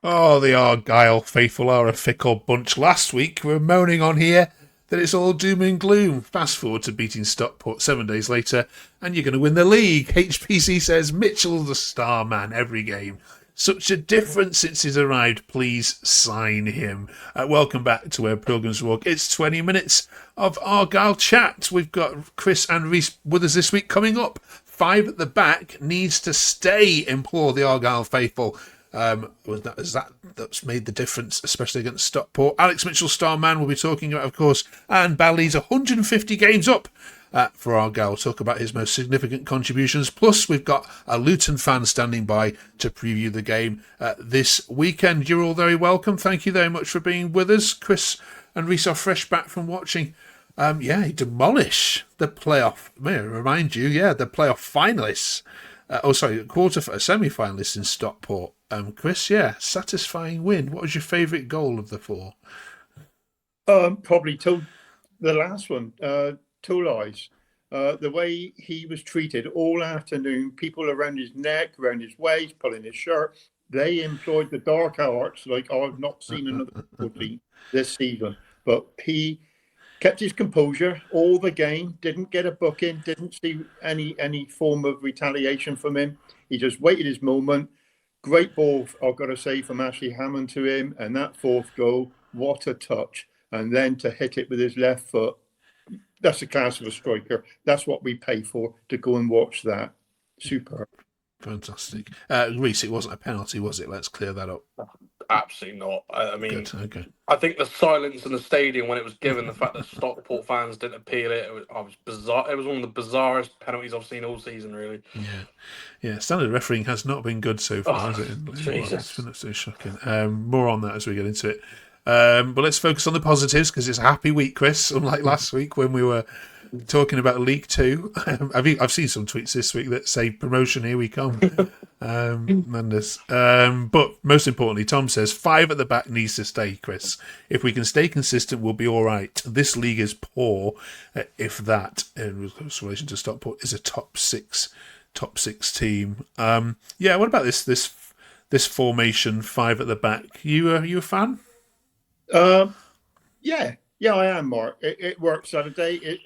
Oh, the Argyle faithful are a fickle bunch. Last week we were moaning on here that it's all doom and gloom. Fast forward to beating Stockport 7 days later, and you're going to win the league. HPC says Mitchell the star man every game. Such a difference since he's arrived. Please sign him. Welcome back to Where Pilgrims Walk. It's 20 minutes of Argyle chat. We've got Chris and Reece with us this week. Coming up, 5 at the back needs to stay. Implore the Argyle faithful. That's made the difference, especially against Stockport. Alex Mitchell, star man, we'll be talking about, of course, and Bali's 150 games up for Argyle. We'll talk about his most significant contributions. Plus, we've got a Luton fan standing by to preview the game this weekend. You're all very welcome. Thank you very much for being with us. Chris and Reece are fresh back from watching. He demolished the playoff. May I remind you, the playoff finalists. Semi-finalists in Stockport. Chris, satisfying win. What was your favourite goal of the 4? Probably the last one, Tulai's. The way he was treated all afternoon, people around his neck, around his waist, pulling his shirt. They employed the dark arts like I've not seen another team this season. But he kept his composure all the game, didn't get a booking, didn't see any form of retaliation from him. He just waited his moment. Great ball, I've got to say, from Ashley Hammond to him. And that 4th goal, what a touch. And then to hit it with his left foot, that's the class of a striker. That's what we pay for, to go and watch that. Superb. Fantastic. Reece, it wasn't a penalty, was it? Let's clear that up. Absolutely not. I mean, Good. Okay. I think the silence in the stadium when it was given, the fact that Stockport fans didn't appeal it, was bizarre. It was one of the bizarrest penalties I've seen all season, really. Yeah. Standard refereeing has not been good so far, has it? Jesus. It's been absolutely shocking. More on that as we get into it. But let's focus on the positives because it's a happy week, Chris, unlike last week when we were talking about League 2. I've seen some tweets this week that say promotion, here we come. Madness. But most importantly, Tom says 5 at the back needs to stay, Chris. If we can stay consistent, we'll be all right. This league is poor, if that, in relation to Stockport, is a top six team. What about this formation, 5 at the back? You a fan? Yeah, I am, Mark. It worked Saturday.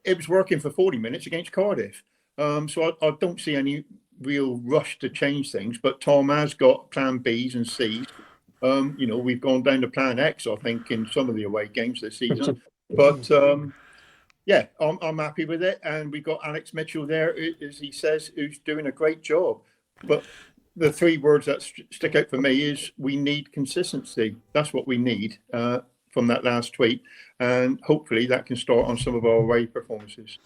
It was working for 40 minutes against Cardiff. So I don't see any real rush to change things. But Tom has got plan Bs and Cs. We've gone down to plan X, I think, in some of the away games this season. But I'm happy with it. And we've got Alex Mitchell there, as he says, who's doing a great job. But the 3 words that stick out for me is we need consistency. That's what we need from that last tweet. And hopefully that can start on some of our away performances.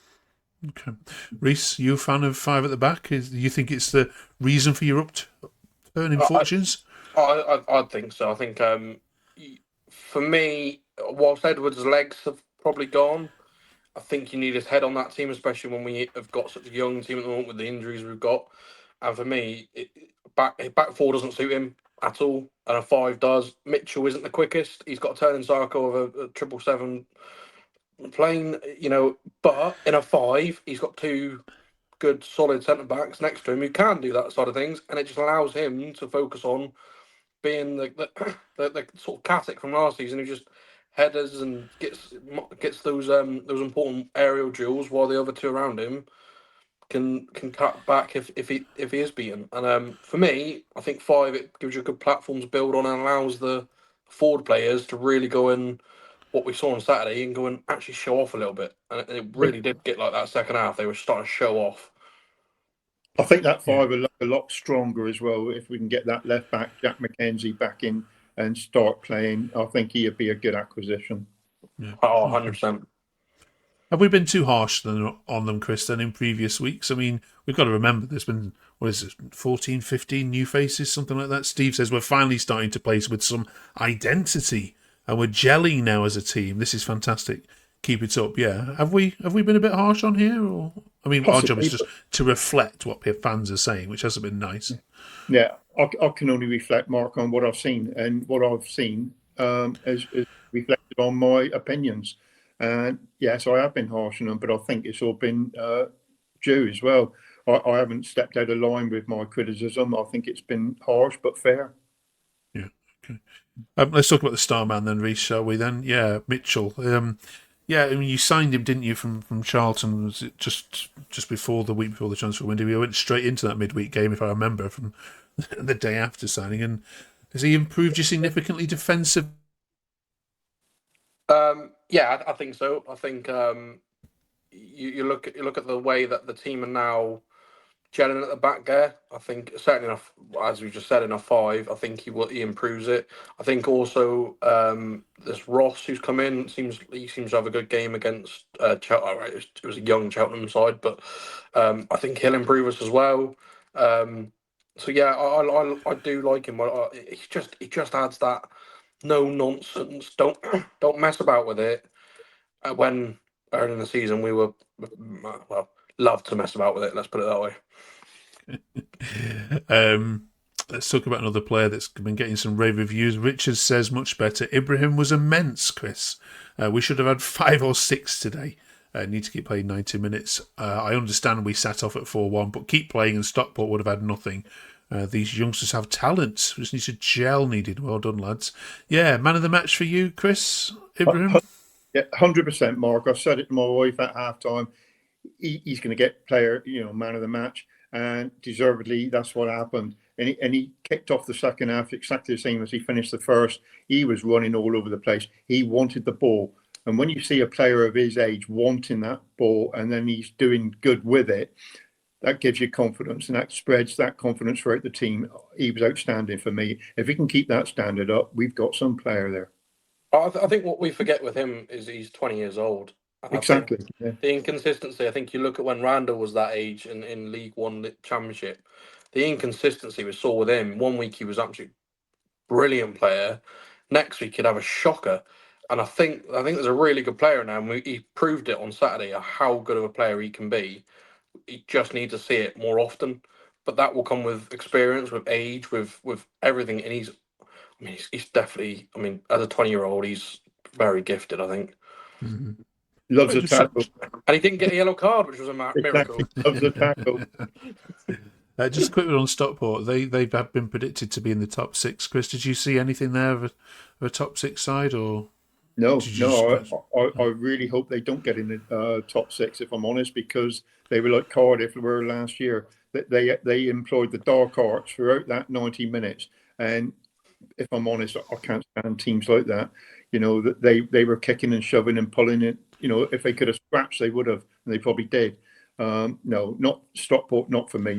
Okay. Reece, you a fan of 5 at the back? Do you think it's the reason for your upturn in fortunes? I think so. I think for me, whilst Edwards' legs have probably gone, I think you need his head on that team, especially when we have got such a young team at the moment with the injuries we've got. And for me, back 4 doesn't suit him at all, and a 5 does. Mitchell isn't the quickest. He's got a turning cycle of a 777 plane, but in a 5, he's got 2 good, solid centre backs next to him who can do that side of things, and it just allows him to focus on being the sort of Katic from last season who just headers and gets those important aerial duels while the other 2 around him can cut back if he is beaten. And for me, I think 5, it gives you a good platform to build on and allows the forward players to really go in what we saw on Saturday and go and actually show off a little bit. And it really did get like that second half. They were starting to show off. I think that 5 will look a lot stronger as well if we can get that left back, Jack McKenzie, back in and start playing. I think he'd be a good acquisition. Yeah. 100%. Have we been too harsh on them, Chris, than in previous weeks? I mean, we've got to remember there's been, 14, 15 new faces, something like that? Steve says we're finally starting to play with some identity and we're gelling now as a team. This is fantastic. Keep it up. Yeah. Have we been a bit harsh on here? Or I mean, possibly. Our job is just to reflect what fans are saying, which hasn't been nice. Yeah, I can only reflect, Mark, on what I've seen, and what I've seen is reflected on my opinions. And yes, I have been harsh on them, but I think it's all been due as well. I haven't stepped out of line with my criticism. I think it's been harsh but fair. Let's talk about the star man then, Reece, shall we then? Yeah, Mitchell. Yeah, I mean, you signed him, didn't you, from Charlton? Was it just before the week before the transfer window? We went straight into that midweek game, if I remember, from the day after signing. And has he improved you significantly defensive? Yeah, I think so. I think you look at the way that the team are now gelling at the back there. I think certainly enough, as we just said, in a five, I think he improves it. I think also this Ross who's come in seems to have a good game against Cheltenham. Right, it was a young Cheltenham side, but I think he'll improve us as well. So yeah, I do like him. He just adds that no nonsense. Don't mess about with it. When early in the season we were loved to mess about with it. Let's put it that way. Let's talk about another player that's been getting some rave reviews. Richard says much better. Ibrahim was immense, Chris. We should have had 5 or 6 today. Need to keep playing 90 minutes. I understand we sat off at 4-1, but keep playing and Stockport would have had nothing. These youngsters have talent. We just need to gel needed. Well done, lads. Yeah, man of the match for you, Chris, Ibrahim? Yeah, 100%, Mark. I said it to my wife at halftime. He's going to get player, man of the match. And deservedly, that's what happened. And he kicked off the second half exactly the same as he finished the first. He was running all over the place. He wanted the ball. And when you see a player of his age wanting that ball and then he's doing good with it, that gives you confidence and that spreads that confidence throughout the team. He was outstanding for me. If he can keep that standard up, we've got some player there. I think what we forget with him is he's 20 years old. Exactly. Yeah. The inconsistency, I think you look at when Randall was that age in League One Championship, the inconsistency we saw with him. 1 week he was absolutely brilliant player. Next week he'd have a shocker. And I think there's a really good player now, and he proved it on Saturday how good of a player he can be. He just needs to see it more often. But that will come with experience, with age, with everything. And he's definitely, as a 20-year-old, he's very gifted, I think. Mm-hmm. Loves the tackle. And he didn't get a yellow card, which was a miracle. Exactly. Loves the tackle. Just quickly on Stockport, they've been predicted to be in the top 6. Chris, did you see anything there of a top 6 side, or? No. I really hope they don't get in the top 6, if I'm honest, because they were like Cardiff were last year. They employed the dark arts throughout that 90 minutes, and if I'm honest, I can't stand teams like that. They were kicking and shoving and pulling it. If they could have scratched, they would have, and they probably did. No, not Stockport, not for me.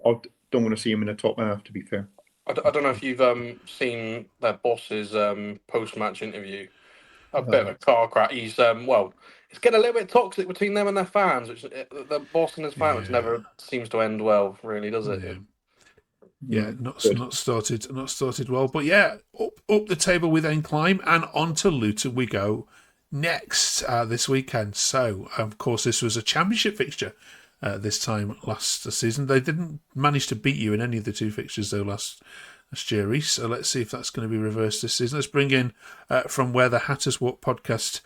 I don't want to see him in the top half, to be fair. I don't know if you've seen their boss's post-match interview. A bit of a car crash. He's it's getting a little bit toxic between them and their fans, which the boss and his fans, which never seems to end well, really, does it? Yeah, not started well. But yeah, up the table we then climb, and on to Luton we go next this weekend. So, of course, this was a championship fixture this time last season. They didn't manage to beat you in any of the 2 fixtures though last year, Reece. So let's see if that's going to be reversed this season. Let's bring in from Where the Hatters Walk podcast,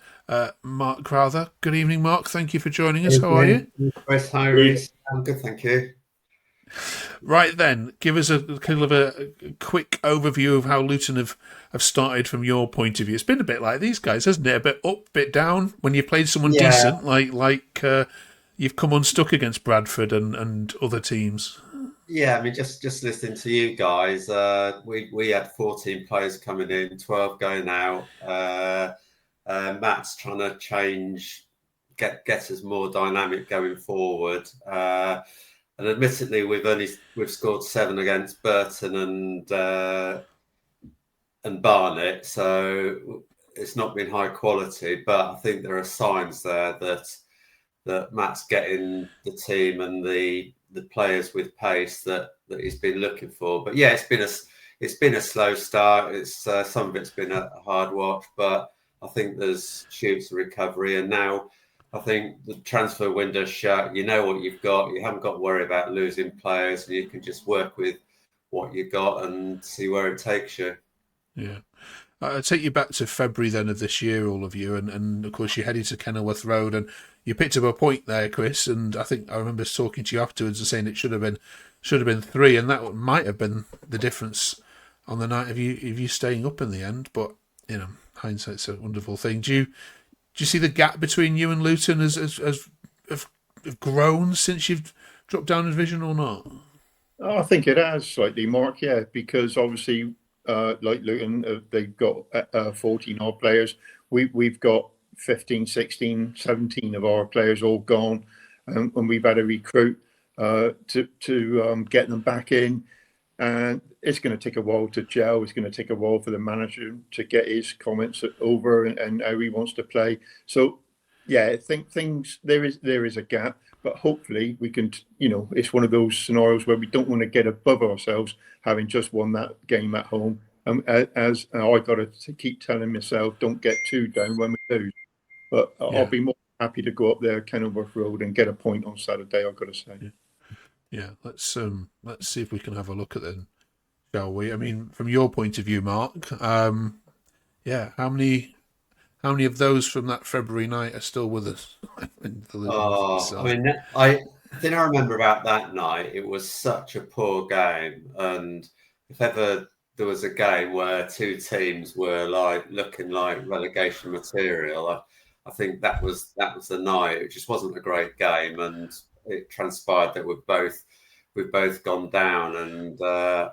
Mark Crowther. Good evening, Mark. Thank you for joining us. How are you? Chris, hi, Reece. I'm good, thank you. Right then, give us a kind of a quick overview of how Luton have started from your point of view. It's been a bit like these guys, hasn't it? A bit up, bit down. When you've played someone decent, like you've come unstuck against Bradford and other teams. Yeah, just listening to you guys, we had 14 players coming in, 12 going out. Matt's trying to change, get us more dynamic going forward. And admittedly, we've scored 7 against Burton and Barnet, so it's not been high quality. But I think there are signs there that Matt's getting the team and the players with pace that he's been looking for. But yeah, it's been a slow start. It's some of it's been a hard watch, but I think there's shoots of recovery, and now I think the transfer window's shut. You know what you've got. You haven't got to worry about losing players, and you can just work with what you got and see where it takes you. Yeah. I'll take you back to February then of this year, all of you, and of course you headed to Kenilworth Road and you picked up a point there, Chris, and I think I remember talking to you afterwards and saying it should have been 3, and that might have been the difference on the night of you staying up in the end. But hindsight's a wonderful thing. Do you see the gap between you and Luton as have grown since you've dropped down a division or not? I think it has slightly, Mark. Yeah, because obviously, like Luton, they've got 14 odd players. We've got 15, 16, 17 of our players all gone, and we've had to recruit to get them back in. And it's going to take a while to gel. It's going to take a while for the manager to get his comments over and how he wants to play. So, yeah, I think there is a gap, but hopefully we can. It's one of those scenarios where we don't want to get above ourselves, having just won that game at home. As I got to keep telling myself, don't get too down when we lose. But I'll be more happy to go up there, Kenilworth Road, and get a point on Saturday. I've got to say. Yeah, let's see if we can have a look at them, shall we? I mean, from your point of view, Mark, how many of those from that February night are still with us? I mean, I think I remember about that night. It was such a poor game, and if ever there was a game where two teams were looking like relegation material, I think that was the night. It just wasn't a great game, and it transpired that we've both gone down, and I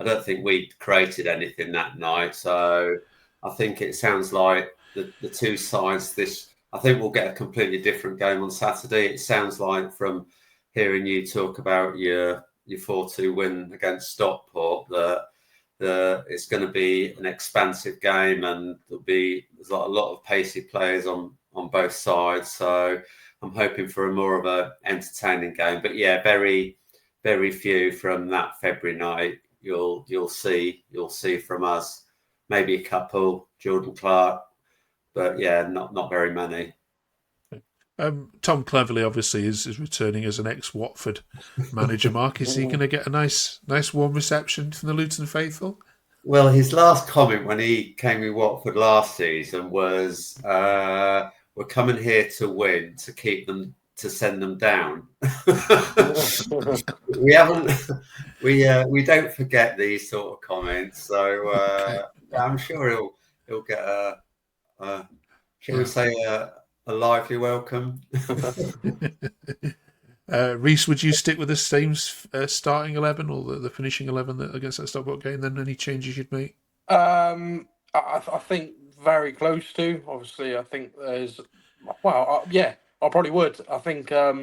don't think we created anything that night. So I think it sounds like the two sides. I think we'll get a completely different game on Saturday. It sounds like from hearing you talk about your 4-2 win against Stockport that it's going to be an expansive game, and there's a lot of pacey players on both sides. So I'm hoping for a more of a entertaining game. But yeah, very, very few from that February night. You'll see from us, maybe a couple, Jordan Clark, but yeah, not very many. Tom Cleverley obviously is returning as an ex-Watford manager. Mark, is he going to get a nice warm reception from the Luton faithful? Well, his last comment when he came with Watford last season was, "We're coming here to win, to send them down." We don't forget these sort of comments. So I'm sure he'll get shall we say a lively welcome. Reece, would you stick with the same starting 11 or the finishing 11 against that Stockport game? Then any changes you'd make? I think very close to. Obviously, I think there's. Well, I probably would. I think I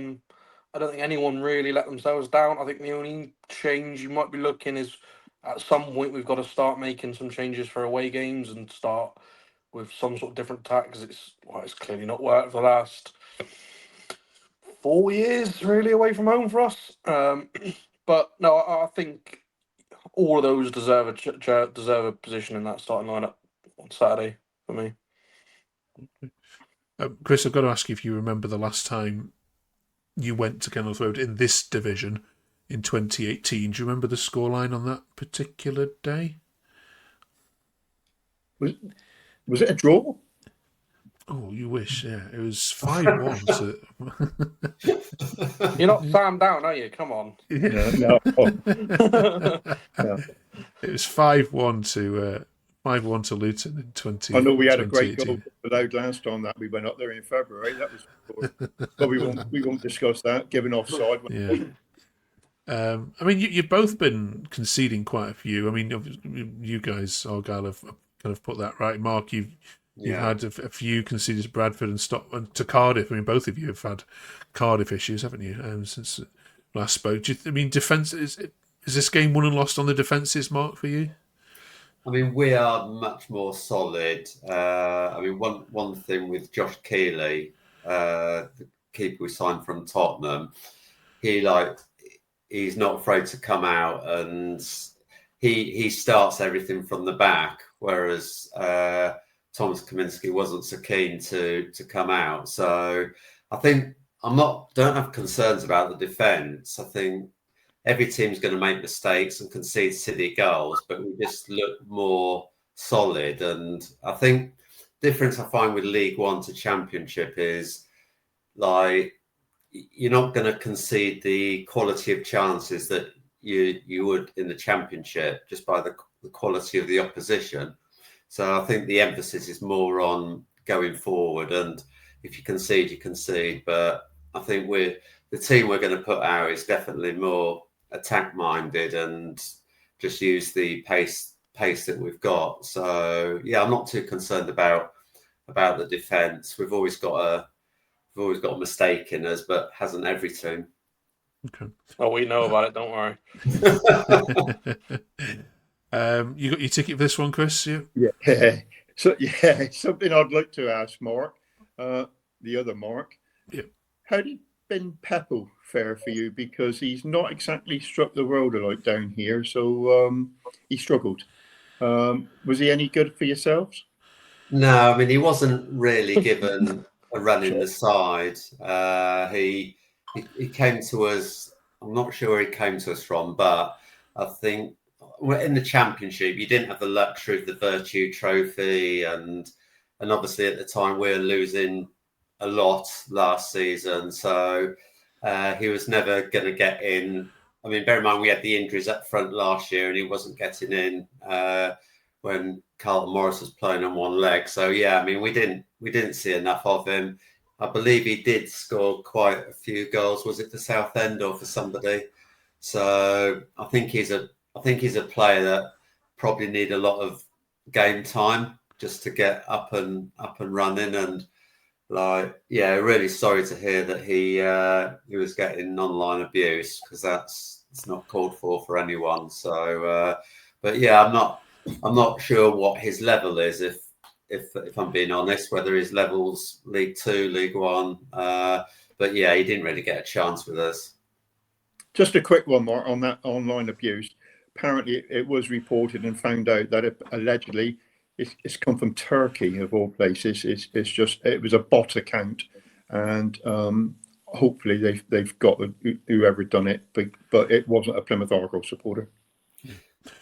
don't think anyone really let themselves down. I think the only change you might be looking is at some point we've got to start making some changes for away games and start with some sort of different tack, because it's clearly not worked for the last 4 years really away from home for us. But no, I think all of those deserve a position in that starting lineup on Saturday for me. Chris, I've got to ask you if you remember the last time you went to Kenilworth Road in this division in 2018. Do you remember the scoreline on that particular day? Was it a draw? Oh, you wish, yeah. It was 5-1 to... You're not Sam Down, are you? Come on. No. It was 5-1 to Luton in 20. I know we had a great goal allowed last time that we went up there in February. That was, but we won't discuss that. Given offside. Yeah. I mean, you've both been conceding quite a few. I mean, you guys, Argyle, have kind of put that right. Mark, you've had a few conceded to Bradford and Stockport to Cardiff. I mean, both of you have had Cardiff issues, haven't you? Since last spoke. Defence is this game won and lost on the defences, Mark, for you? I mean, we are much more solid. I mean, one thing with Josh Keeley, the keeper we signed from Tottenham, he's not afraid to come out, and he starts everything from the back, whereas Thomas Kaminski wasn't so keen to come out. So I think don't have concerns about the defence. I think every team's going to make mistakes and concede silly goals, but we just look more solid. And I think the difference I find with League One to Championship is you're not going to concede the quality of chances that you would in the Championship just by the quality of the opposition. So I think the emphasis is more on going forward, and if you concede, you concede. But I think the team we're going to put out is definitely more attack minded and just use the pace that we've got. So yeah, I'm not too concerned about the defence. We've always got a mistake in us, but hasn't every team. Okay. Oh, we know about it. Don't worry. You got your ticket for this one, Chris? Yeah. So something I'd like to ask Mark, the other Mark. Yeah. How did Ben Peppel fare for you? Because he's not exactly struck the world a lot down here, so he struggled. Was he any good for yourselves? No, I mean, he wasn't really given a run in the side. He came to us. I'm not sure where he came to us from, but I think in the Championship, you didn't have the luxury of the Virtue Trophy, and obviously at the time we were losing a lot last season, so he was never going to get in. I mean, bear in mind we had the injuries up front last year, and he wasn't getting in when Carlton Morris was playing on one leg. So yeah, I mean, we didn't see enough of him. I believe he did score quite a few goals. Was it for Southend or for somebody? So I think he's a player that probably need a lot of game time just to get up and running. And really sorry to hear that he was getting online abuse, because it's not called for anyone. So, but yeah, I'm not sure what his level is. If I'm being honest, whether his level's League 2, League 1. But yeah, he didn't really get a chance with us. Just a quick one more on that online abuse. Apparently, it was reported and found out that allegedly it's come from Turkey, of all places. It was a bot account, and hopefully they've got whoever done it, but it wasn't a Plymouth Argyle supporter.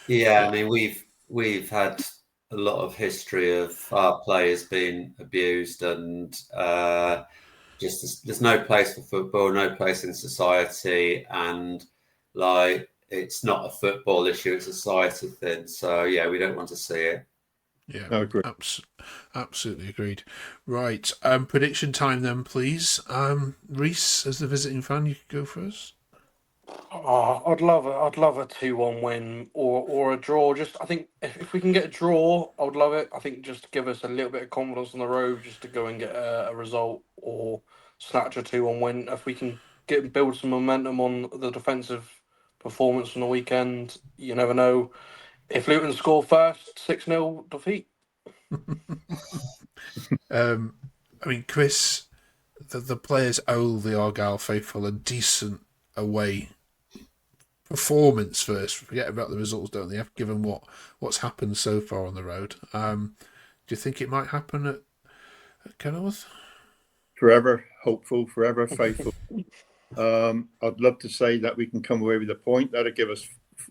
Yeah, I mean, we've had a lot of history of our players being abused, and just there's no place for football, no place in society, and it's not a football issue, it's a society thing. So yeah, we don't want to see it. Yeah, I agree. Absolutely agreed. Right, prediction time then, please. Reece, as the visiting fan, you could go first. Oh, I'd love a 2-1 win or a draw. Just I think if we can get a draw, I would love it. I think just to give us a little bit of confidence on the road, just to go and get a result or snatch a 2-1 win. If we can build some momentum on the defensive performance on the weekend, you never know. If Luton score first, 6-0 defeat. I mean, Chris, the players owe the Argyle faithful a decent away performance first. Forget about the results, don't they? Given what's happened so far on the road, do you think it might happen at Kenilworth? Forever hopeful, forever faithful. I'd love to say that we can come away with a point. That'll give us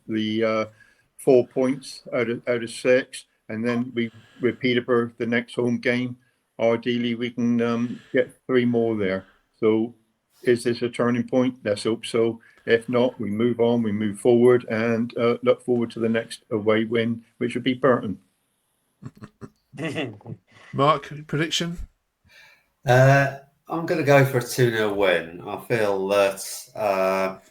the 4 points out of 6, and then we with Peterborough the next home game. Ideally, we can get 3 more there. So, is this a turning point? Let's hope so. If not, we move on, we move forward, and look forward to the next away win, which would be Burton. Mark, prediction? I'm going to go for a 2-0 win. I feel that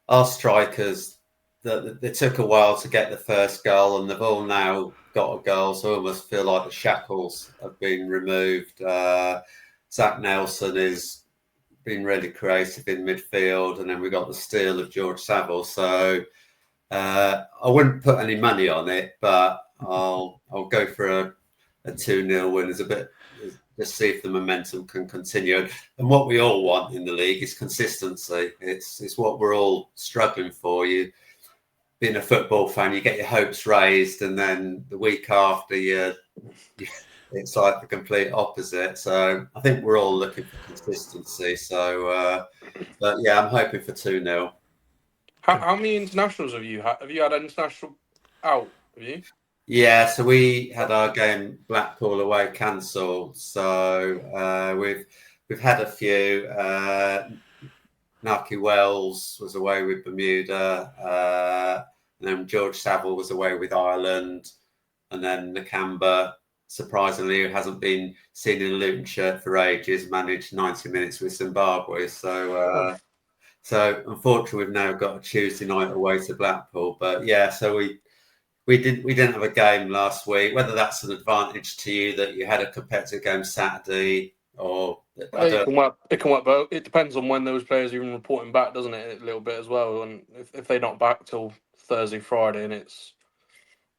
our strikers, they took a while to get the first goal, and they've all now got a goal, so I almost feel like the shackles have been removed. Zach Nelson has been really creative in midfield, and then we got the steal of George Saville. So I wouldn't put any money on it, but I'll go for a 2-0 win as a bit. Let's see if the momentum can continue. And what we all want in the league is consistency. It's what we're all struggling for. You, being a football fan, you get your hopes raised, and then the week after, it's like the complete opposite. So I think we're all looking for consistency. So, but yeah, I'm hoping for 2-0. How many internationals have you had? Have you had an international out? Have you? Yeah, so we had our game Blackpool away cancelled. So we've had a few. Naki Wells was away with Bermuda, And then George Saville was away with Ireland. And then Nakamba, surprisingly, who hasn't been seen in a Luton shirt for ages, managed 90 minutes with Zimbabwe. So unfortunately, we've now got a Tuesday night away to Blackpool. But yeah, so we didn't have a game last week. Whether that's an advantage to you that you had a competitive game Saturday, or it can work both. It depends on when those players are even reporting back, doesn't it? A little bit as well. And if they're not back till Thursday, Friday, and it's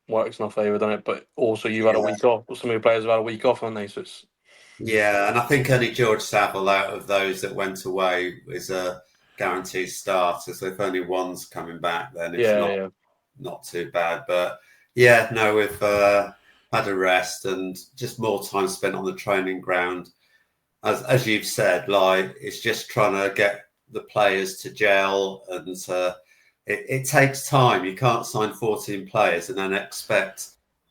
works in our favour, doesn't it? But also you've had a week off. Some of the players have had a week off, haven't they? So it's and I think only George Saville out of those that went away is a guaranteed starter. So if only one's coming back, then it's not too bad. But we've had a rest and just more time spent on the training ground. As you've said, like it's just trying to get the players to gel, and it takes time. You can't sign 14 players and then expect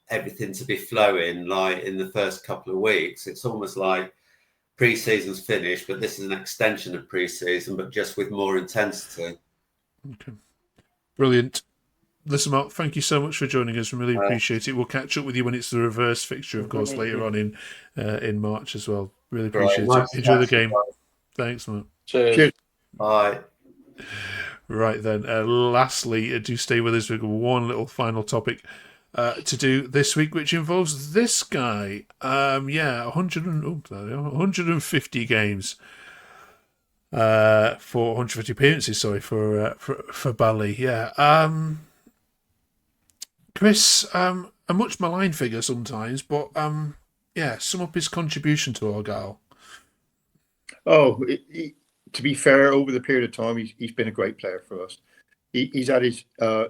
everything to be flowing like in the first couple of weeks. It's almost like pre-season's finished, but this is an extension of pre-season, but just with more intensity. Okay, brilliant. Listen, Mark, thank you so much for joining us. We really appreciate it. We'll catch up with you when it's the reverse fixture, of course, later on in March as well. Really appreciate it. Enjoy the game. Thanks, Mark. cheers. Bye. Right then, lastly, do stay with us. We've got one little final topic to do this week, which involves this guy. 150 games. For 150 appearances, for Bali. Yeah. Chris, a much maligned figure sometimes, but sum up his contribution to Argyle. To be fair, over the period of time, he's been a great player for us. He's had his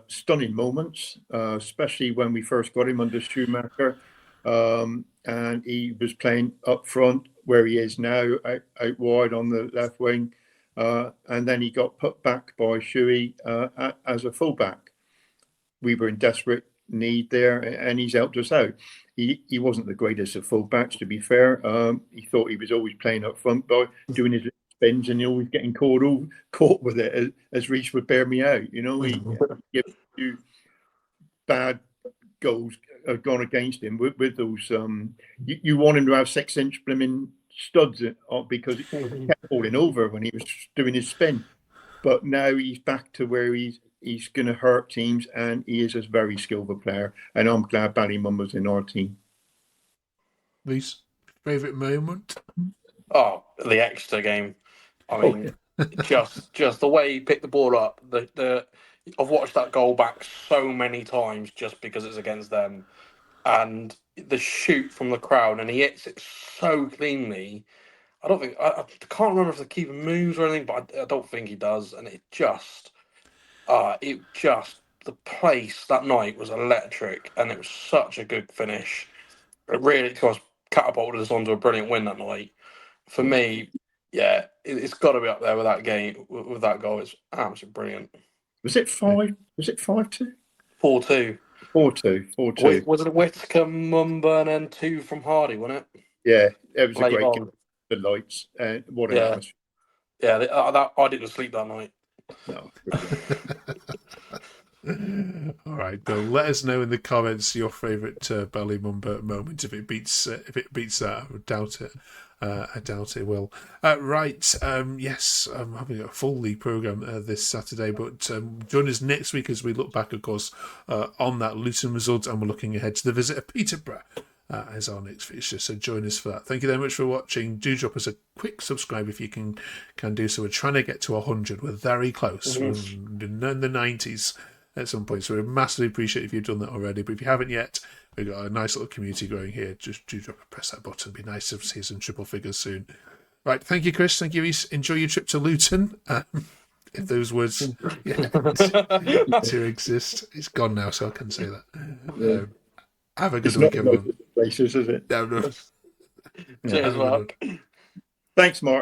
stunning moments, especially when we first got him under Schumacher, and he was playing up front where he is now, out wide on the left wing, and then he got put back by Shuey as a fullback. We were in desperate need there, and he's helped us out. He wasn't the greatest of fullbacks, to be fair. He thought he was always playing up front by doing his spins, and always getting caught with it, as Reece would bear me out. You know, he gives you bad goals have gone against him with those. You want him to have 6-inch blooming studs because he kept falling over when he was doing his spin. But now he's back to where he's going to hurt teams, and he is a very skillful player. And I'm glad Bali Mumba's in our team. Reece, favourite moment? Oh, the extra game. I mean, just the way he picked the ball up. I've watched that goal back so many times just because it's against them, and the shoot from the crowd, and he hits it so cleanly. I can't remember if the keeper moves or anything, but I don't think he does. And the place that night was electric, and it was such a good finish. It really catapulted us onto a brilliant win that night. For me, it's got to be up there with that game, with that goal. It's absolutely brilliant. Was it 5? Was it 5-2? 4-2. 4-2. Was it Whittaker, Mumba, and then 2 from Hardy, wasn't it? Yeah, it was a Late great on. game. The lights, what an atmosphere. Yeah, I didn't sleep that night. No. All right, Bill. Let us know in the comments your favourite Bali Mumba moment. If it beats that, I doubt it. I doubt it will. Right. Yes, I'm having a full league programme this Saturday, but join us next week as we look back, of course, on that Luton result, and we're looking ahead to the visit of Peterborough as our next fixture. So join us for that. Thank you very much for watching. Do drop us a quick subscribe if you can do so. We're trying to get to 100. We're very close. We're in the 90s at some point. So we massively appreciate if you've done that already. But if you haven't yet, we've got a nice little community growing here. Just do press that button. It'd be nice to see some triple figures soon. Right. Thank you, Chris. Thank you, Reece. Enjoy your trip to Luton. If those words to exist. It's gone now, so I can say that. Have a good week, everyone. Places, is it? No. Cheers, Mark. Thanks, Mark.